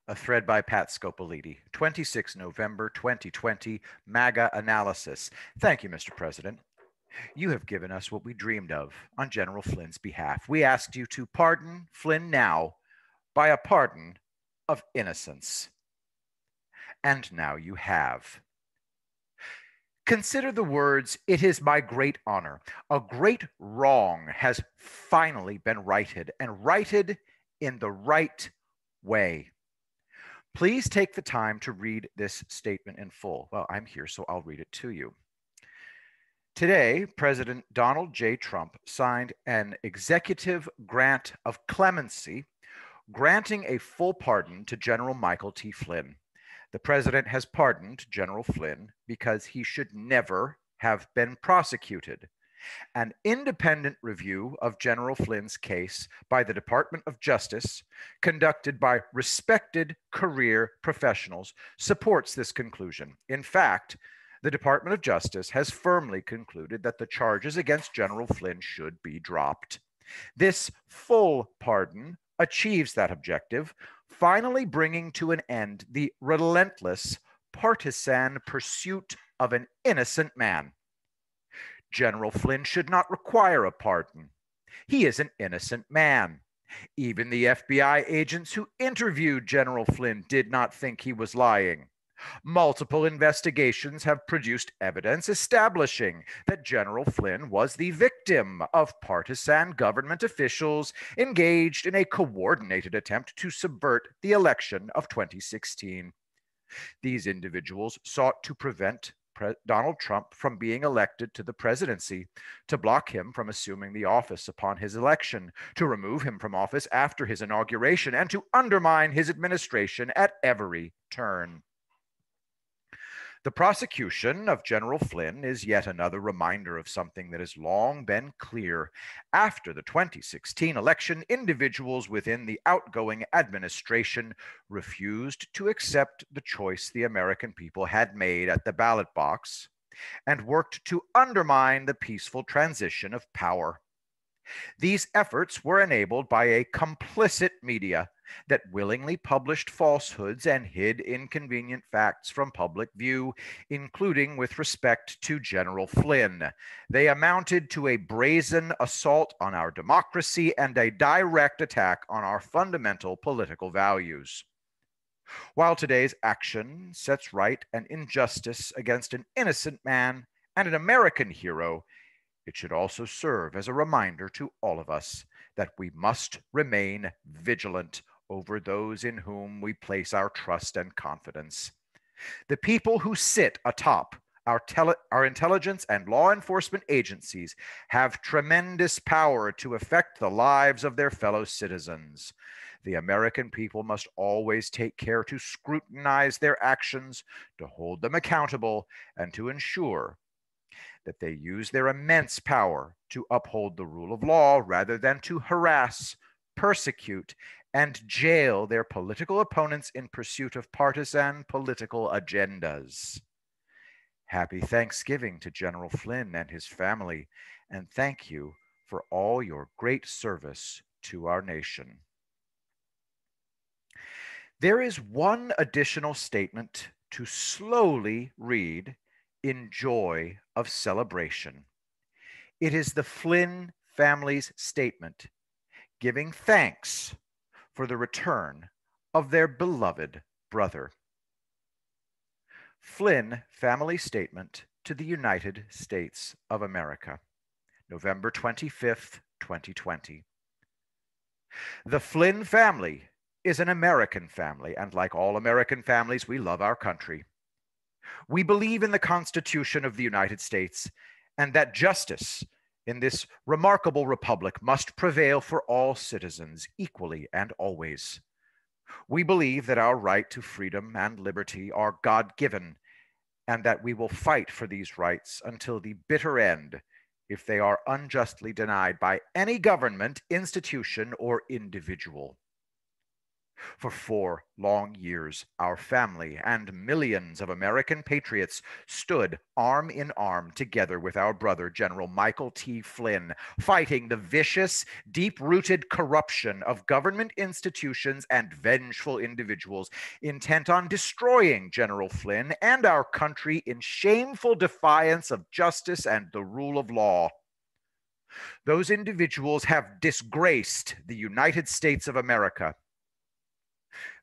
A thread by Pat Scopoliti, 26 November 2020, MAGA analysis. Thank you, Mr. President. You have given us what we dreamed of on General Flynn's behalf. We asked you to pardon Flynn now by a pardon of innocence. And now you have. Consider the words, "It is my great honor. A great wrong has finally been righted, and righted in the right way." Please take the time to read this statement in full. Well, I'm here, so I'll read it to you. Today, President Donald J. Trump signed an executive grant of clemency, granting a full pardon to General Michael T. Flynn. The president has pardoned General Flynn because he should never have been prosecuted. An independent review of General Flynn's case by the Department of Justice, conducted by respected career professionals, supports this conclusion. In fact, the Department of Justice has firmly concluded that the charges against General Flynn should be dropped. This full pardon achieves that objective, finally bringing to an end the relentless partisan pursuit of an innocent man. General Flynn should not require a pardon. He is an innocent man. Even the FBI agents who interviewed General Flynn did not think he was lying. Multiple investigations have produced evidence establishing that General Flynn was the victim of partisan government officials engaged in a coordinated attempt to subvert the election of 2016. These individuals sought to prevent Donald Trump from being elected to the presidency, to block him from assuming the office upon his election, to remove him from office after his inauguration, and to undermine his administration at every turn. The prosecution of General Flynn is yet another reminder of something that has long been clear. After the 2016 election, individuals within the outgoing administration refused to accept the choice the American people had made at the ballot box and worked to undermine the peaceful transition of power. These efforts were enabled by a complicit media that willingly published falsehoods and hid inconvenient facts from public view, including with respect to General Flynn. They amounted to a brazen assault on our democracy and a direct attack on our fundamental political values. While today's action sets right an injustice against an innocent man and an American hero, it should also serve as a reminder to all of us that we must remain vigilant over those in whom we place our trust and confidence. The people who sit atop our intelligence and law enforcement agencies have tremendous power to affect the lives of their fellow citizens. The American people must always take care to scrutinize their actions, to hold them accountable, and to ensure that they use their immense power to uphold the rule of law rather than to harass, persecute, and jail their political opponents in pursuit of partisan political agendas. Happy Thanksgiving to General Flynn and his family, and thank you for all your great service to our nation. There is one additional statement to slowly read in joy of celebration. It is the Flynn family's statement giving thanks for the return of their beloved brother. Flynn family statement to the United States of America, November 25th, 2020. The Flynn family is an American family, and like all American families, we love our country. We believe in the Constitution of the United States and that justice in this remarkable republic must prevail for all citizens equally and always. We believe that our right to freedom and liberty are God-given, and that we will fight for these rights until the bitter end if they are unjustly denied by any government, institution, or individual. For 4 long years, our family and millions of American patriots stood arm in arm together with our brother, General Michael T. Flynn, fighting the vicious, deep-rooted corruption of government institutions and vengeful individuals intent on destroying General Flynn and our country in shameful defiance of justice and the rule of law. Those individuals have disgraced the United States of America.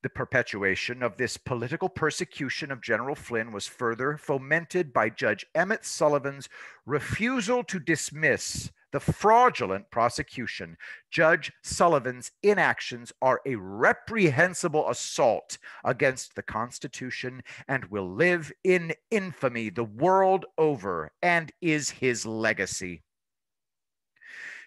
The perpetuation of this political persecution of General Flynn was further fomented by Judge Emmett Sullivan's refusal to dismiss the fraudulent prosecution. Judge Sullivan's inactions are a reprehensible assault against the Constitution and will live in infamy the world over, and is his legacy.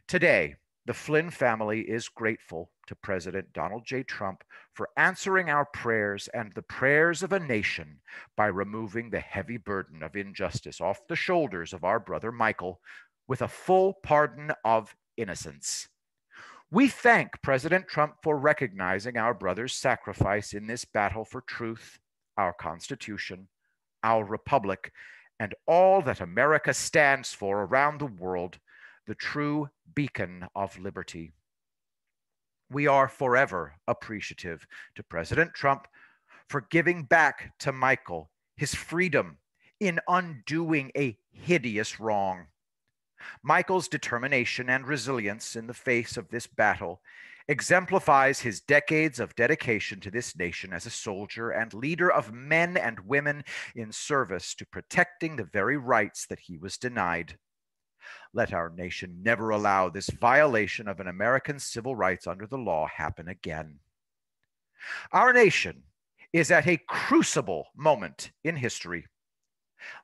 Today, the Flynn family is grateful to President Donald J. Trump for answering our prayers and the prayers of a nation by removing the heavy burden of injustice off the shoulders of our brother Michael with a full pardon of innocence. We thank President Trump for recognizing our brother's sacrifice in this battle for truth, our Constitution, our Republic, and all that America stands for around the world, the true beacon of liberty. We are forever appreciative to President Trump for giving back to Michael his freedom in undoing a hideous wrong. Michael's determination and resilience in the face of this battle exemplifies his decades of dedication to this nation as a soldier and leader of men and women in service to protecting the very rights that he was denied. Let our nation never allow this violation of an American civil rights under the law happen again. Our nation is at a crucible moment in history.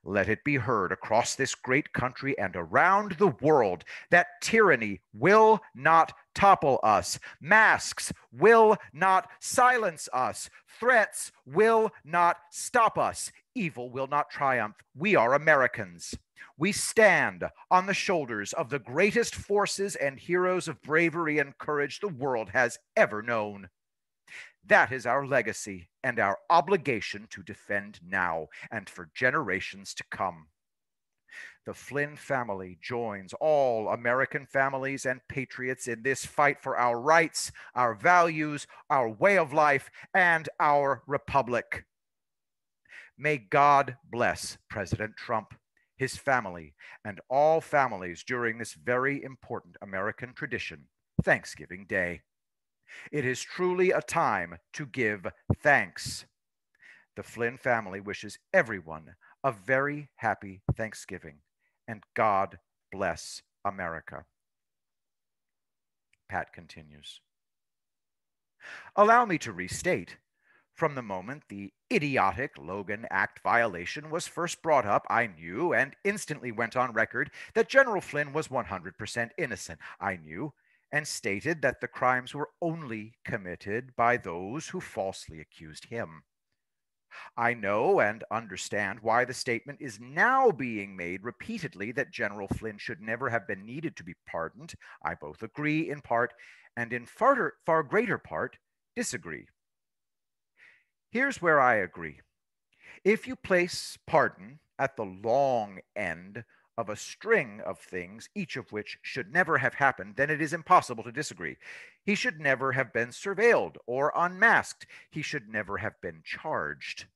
Let it be heard across this great country and around the world that tyranny will not topple us. Masks will not silence us. Threats will not stop us. Evil will not triumph. We are Americans. We stand on the shoulders of the greatest forces and heroes of bravery and courage the world has ever known. That is our legacy and our obligation to defend now and for generations to come. The Flynn family joins all American families and patriots in this fight for our rights, our values, our way of life, and our republic. May God bless President Trump, his family, and all families during this very important American tradition, Thanksgiving Day. It is truly a time to give thanks. The Flynn family wishes everyone a very happy Thanksgiving, and God bless America. Pat continues. Allow me to restate, from the moment the idiotic Logan Act violation was first brought up, I knew and instantly went on record that General Flynn was 100% innocent. I knew and stated that the crimes were only committed by those who falsely accused him. I know and understand why the statement is now being made repeatedly that General Flynn should never have been needed to be pardoned. I both agree in part and in far greater part disagree. Here's where I agree. If you place pardon at the long end of a string of things, each of which should never have happened, then it is impossible to disagree. He should never have been surveilled or unmasked. He should never have been charged.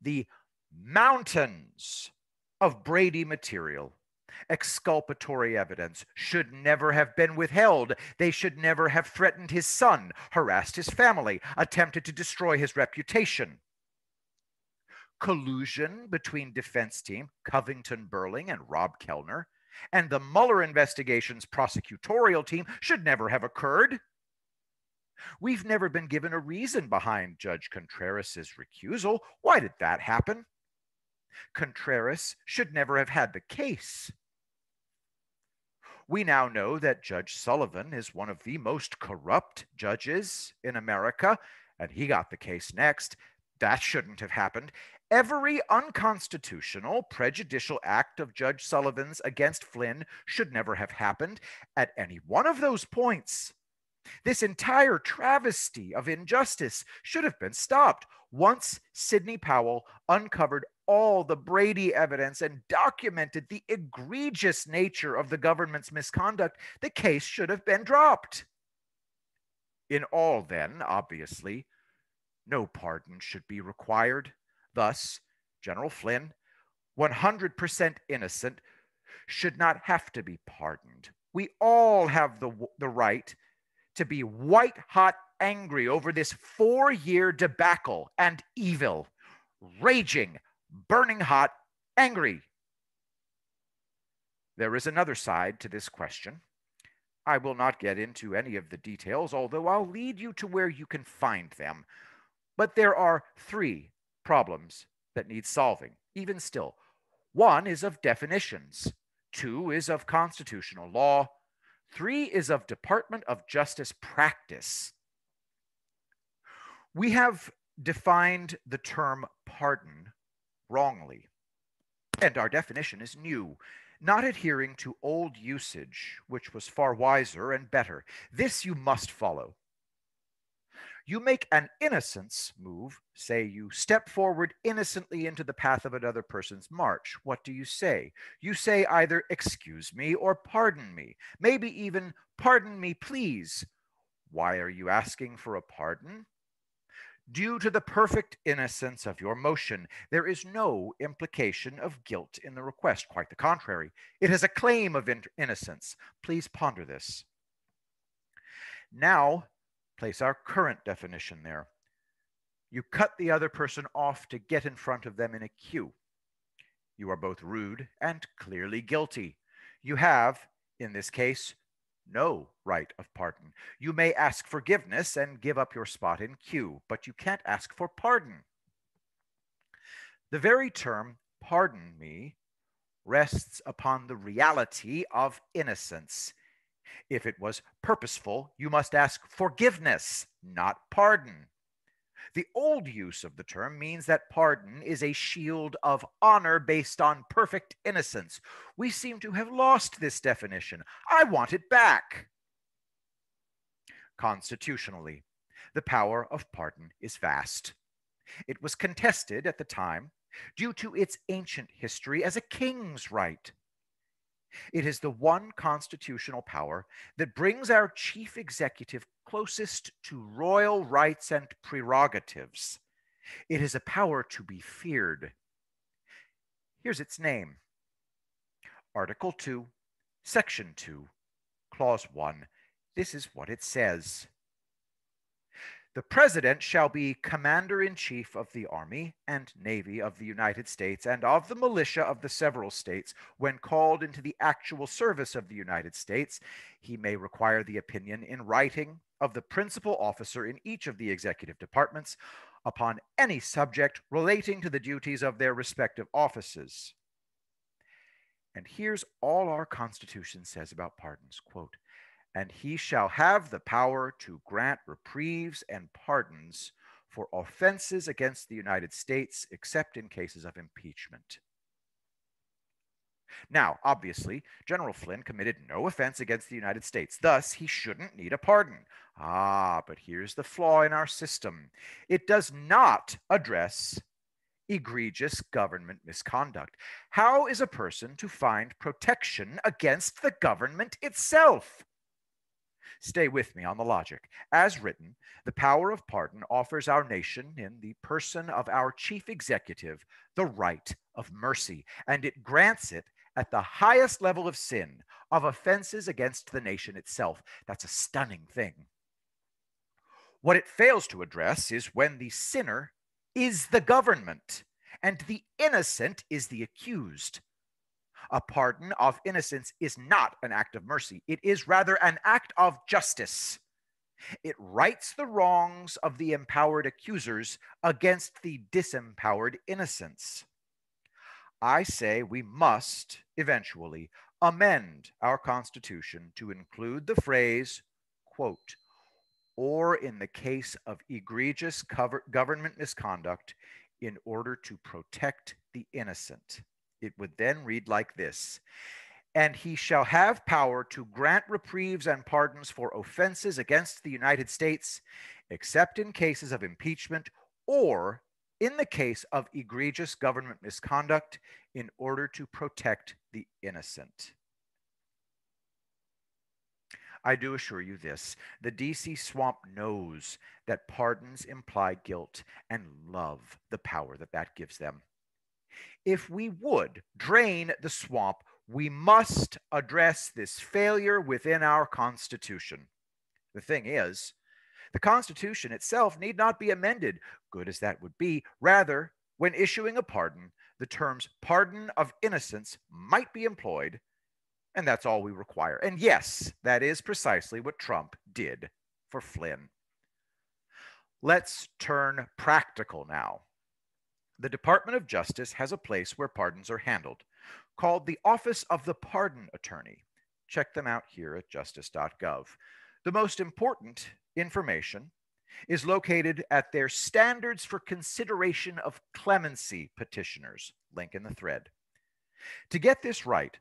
The mountains of Brady material, exculpatory evidence, should never have been withheld. They should never have threatened his son, harassed his family, attempted to destroy his reputation. Collusion between defense team Covington Burling and Rob Kellner and the Mueller investigation's prosecutorial team should never have occurred. We've never been given a reason behind Judge Contreras' recusal. Why did that happen? Contreras should never have had the case. We now know that Judge Sullivan is one of the most corrupt judges in America, and he got the case next. That shouldn't have happened. Every unconstitutional, prejudicial act of Judge Sullivan's against Flynn should never have happened. At any one of those points, This entire travesty of injustice should have been stopped once Sidney Powell uncovered all the Brady evidence and documented the egregious nature of the government's misconduct. The case should have been dropped. In all, then, obviously, no pardon should be required. Thus, General Flynn, 100% innocent, should not have to be pardoned. We all have the right to be white hot angry over this 4-year debacle and evil, raging, burning hot, angry. There is another side to this question. I will not get into any of the details, although I'll lead you to where you can find them. But there are 3 problems that need solving, even still. 1 is of definitions, 2 is of constitutional law, 3 is of Department of Justice practice. We have defined the term pardon wrongly, and our definition is new, not adhering to old usage, which was far wiser and better. This you must follow. You make an innocence move, say you step forward innocently into the path of another person's march. What do you say? You say either excuse me or pardon me, maybe even pardon me, please. Why are you asking for a pardon? Due to the perfect innocence of your motion, there is no implication of guilt in the request. Quite the contrary. It has a claim of innocence. Please ponder this. Now, place our current definition there. You cut the other person off to get in front of them in a queue. You are both rude and clearly guilty. You have, in this case, no right of pardon. You may ask forgiveness and give up your spot in queue, but you can't ask for pardon. The very term pardon me rests upon the reality of innocence. If it was purposeful, you must ask forgiveness, not pardon. The old use of the term means that pardon is a shield of honor based on perfect innocence. We seem to have lost this definition. I want it back. Constitutionally, the power of pardon is vast. It was contested at the time due to its ancient history as a king's right. It is the one constitutional power that brings our chief executive closest to royal rights and prerogatives. It is a power to be feared. Here's its name. Article 2, Section 2, Clause 1. This is what it says. The President shall be Commander-in-Chief of the Army and Navy of the United States and of the militia of the several states. When called into the actual service of the United States, he may require the opinion in writing of the principal officer in each of the executive departments upon any subject relating to the duties of their respective offices. And here's all our Constitution says about pardons, quote, and he shall have the power to grant reprieves and pardons for offenses against the United States, except in cases of impeachment. Now, obviously, General Flynn committed no offense against the United States. Thus, he shouldn't need a pardon. But here's the flaw in our system. It does not address egregious government misconduct. How is a person to find protection against the government itself? Stay with me on the logic. As written, the power of pardon offers our nation, in the person of our chief executive, the right of mercy, and it grants it at the highest level of sin, of offenses against the nation itself. That's a stunning thing. What it fails to address is when the sinner is the government and the innocent is the accused. A pardon of innocence is not an act of mercy. It is rather an act of justice. It rights the wrongs of the empowered accusers against the disempowered innocents. I say we must eventually amend our Constitution to include the phrase, quote, or in the case of egregious government misconduct in order to protect the innocent. It would then read like this. And he shall have power to grant reprieves and pardons for offenses against the United States, except in cases of impeachment or in the case of egregious government misconduct, in order to protect the innocent. I do assure you this, the DC swamp knows that pardons imply guilt and love the power that that gives them. If we would drain the swamp, we must address this failure within our Constitution. The thing is, the Constitution itself need not be amended, good as that would be. Rather, when issuing a pardon, the terms pardon of innocence might be employed, and that's all we require. And yes, that is precisely what Trump did for Flynn. Let's turn practical now. The Department of Justice has a place where pardons are handled, called the Office of the Pardon Attorney. Check them out here at justice.gov. The most important information is located at their Standards for Consideration of Clemency Petitioners, link in the thread. To get this right,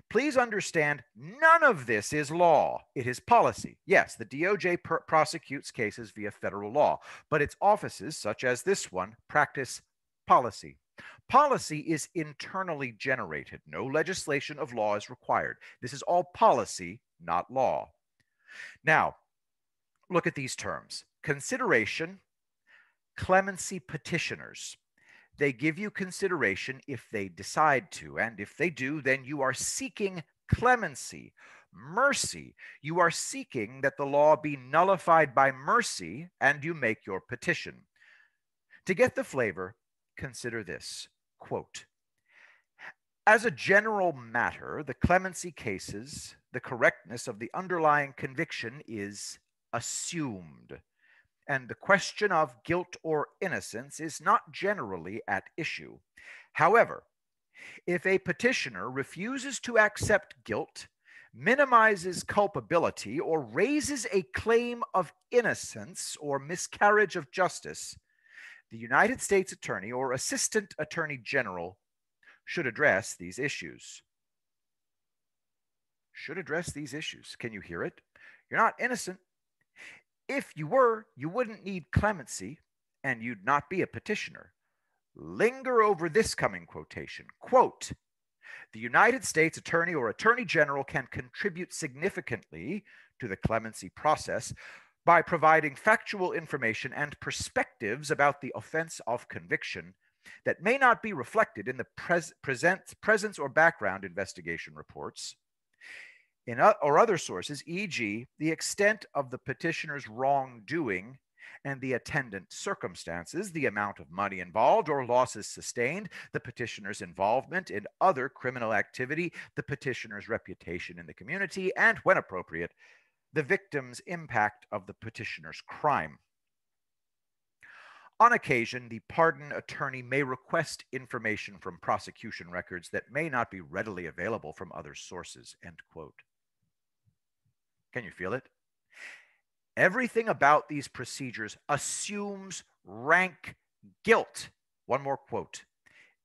please understand none of this is law. It is policy. Yes, the DOJ prosecutes cases via federal law, but its offices, such as this one, practice policy. Policy is internally generated. No legislation of law is required. This is all policy, not law. Now, look at these terms. Consideration, clemency petitioners. They give you consideration if they decide to, and if they do, then you are seeking clemency. Mercy, you are seeking that the law be nullified by mercy, and you make your petition. To get the flavor, consider this, quote, as a general matter, the clemency cases, the correctness of the underlying conviction is assumed, and the question of guilt or innocence is not generally at issue. However, if a petitioner refuses to accept guilt, minimizes culpability, or raises a claim of innocence or miscarriage of justice, the United States Attorney or Assistant Attorney General should address these issues. Should address these issues. Can you hear it? You're not innocent. If you were, you wouldn't need clemency, and you'd not be a petitioner. Linger over this coming quotation. Quote, the United States Attorney or Attorney General can contribute significantly to the clemency process by providing factual information and perspectives about the offense of conviction that may not be reflected in the presence or background investigation reports or other sources, e.g., the extent of the petitioner's wrongdoing and the attendant circumstances, the amount of money involved or losses sustained, the petitioner's involvement in other criminal activity, the petitioner's reputation in the community, and, when appropriate, the victim's impact of the petitioner's crime. On occasion, the pardon attorney may request information from prosecution records that may not be readily available from other sources, end quote. Can you feel it? Everything about these procedures assumes rank guilt. One more quote.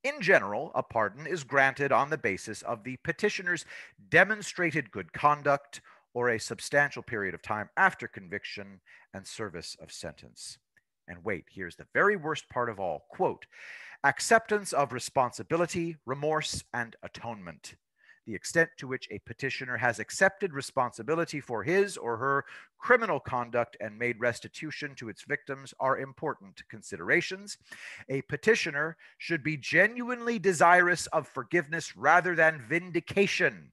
In general, a pardon is granted on the basis of the petitioner's demonstrated good conduct or a substantial period of time after conviction and service of sentence. And wait, here's the very worst part of all. Quote, acceptance of responsibility, remorse, and atonement. The extent to which a petitioner has accepted responsibility for his or her criminal conduct and made restitution to its victims are important considerations. A petitioner should be genuinely desirous of forgiveness rather than vindication,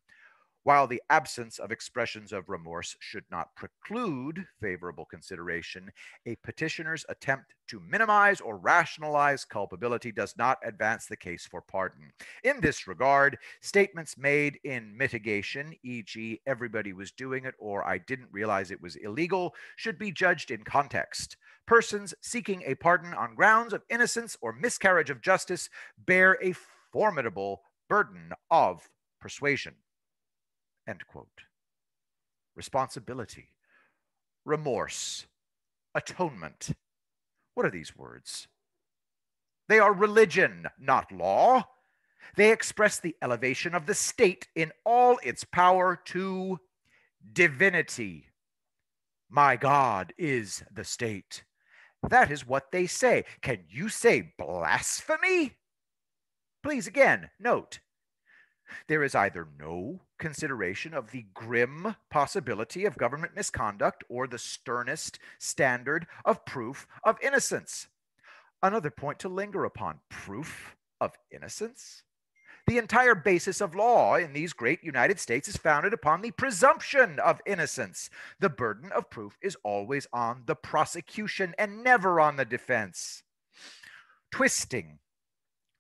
while the absence of expressions of remorse should not preclude favorable consideration. A petitioner's attempt to minimize or rationalize culpability does not advance the case for pardon. In this regard, statements made in mitigation, e.g., everybody was doing it or I didn't realize it was illegal, should be judged in context. Persons seeking a pardon on grounds of innocence or miscarriage of justice bear a formidable burden of persuasion. End quote. Responsibility, remorse, atonement. What are these words? They are religion, not law. They express the elevation of the state in all its power to divinity. My God is the state. That is what they say. Can you say blasphemy? Please again, note, there is either no consideration of the grim possibility of government misconduct or the sternest standard of proof of innocence. Another point to linger upon: proof of innocence? The entire basis of law in these great United States is founded upon the presumption of innocence. The burden of proof is always on the prosecution and never on the defense. Twisting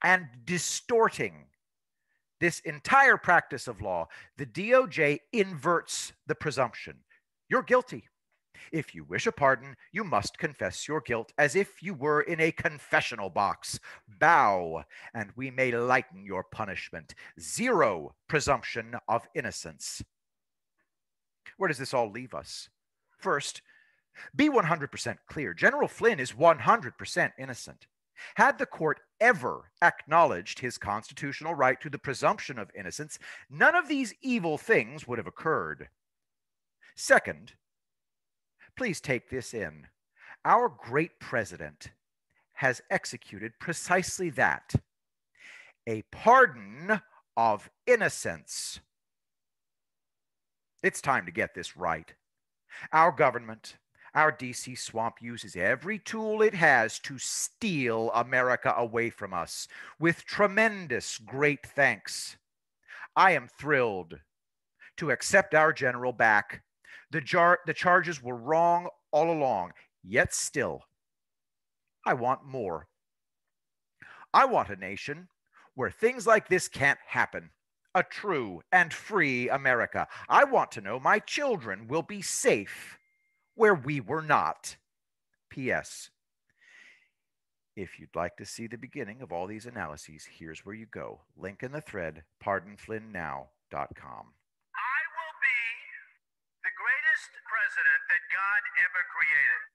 and distorting this entire practice of law, the DOJ inverts the presumption. You're guilty. If you wish a pardon, you must confess your guilt as if you were in a confessional box. Bow, and we may lighten your punishment. Zero presumption of innocence. Where does this all leave us? First, be 100% clear. General Flynn is 100% innocent. Had the court ever acknowledged his constitutional right to the presumption of innocence, none of these evil things would have occurred. Second, please take this in. Our great president has executed precisely that: a pardon of innocence. It's time to get this right. Our government, our DC swamp, uses every tool it has to steal America away from us, with tremendous great thanks. I am thrilled to accept our general back. The charges were wrong all along, yet still, I want more. I want a nation where things like this can't happen. A true and free America. I want to know my children will be safe where we were not. P.S. If you'd like to see the beginning of all these analyses, here's where you go. Link in the thread, pardonflynnnow.com. I will be the greatest president that God ever created.